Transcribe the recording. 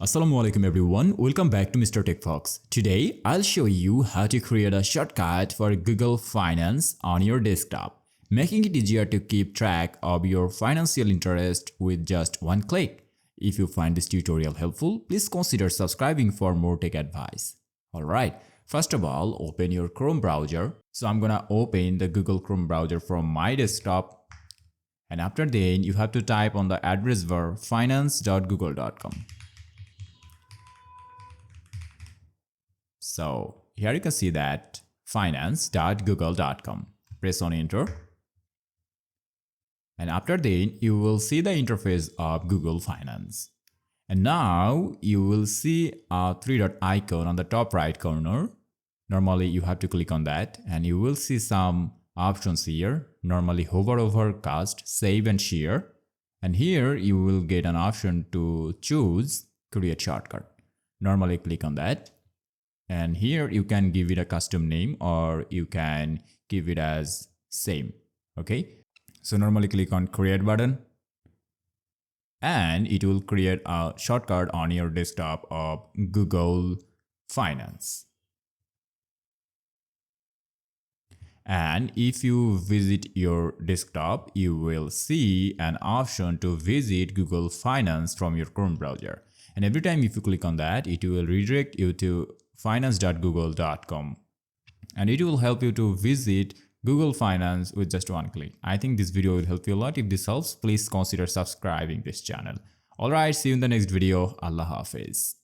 Assalamualaikum everyone, welcome back to Mr. TECHFOX. Today, I'll show you how to create a shortcut for Google Finance on your desktop, making it easier to keep track of your financial interest with just one click. If you find this tutorial helpful, please consider subscribing for more tech advice. Alright, first of all, open your Chrome browser. So I'm gonna open the Google Chrome browser from my desktop. And after that, you have to type on the address bar finance.google.com. So here you can see that finance.google.com. Press on enter. And after that, you will see the interface of Google Finance. And now you will see a three-dot icon on the top right corner. Normally you have to click on that and you will see some options here. Normally hover over cast, save and share. And here you will get an option to choose create shortcut. Normally click on that. And here you can give it a custom name or you can give it as same. Okay. So normally click on create button and it will create a shortcut on your desktop of Google Finance. And if you visit your desktop, you will see an option to visit Google Finance from your Chrome browser. And every time if you click on that, it will redirect you to finance.google.com. And it will help you to visit Google Finance with just one click. I think this video will help you a lot. If this helps, please consider subscribing this channel. Alright, see you in the next video. Allah Hafiz.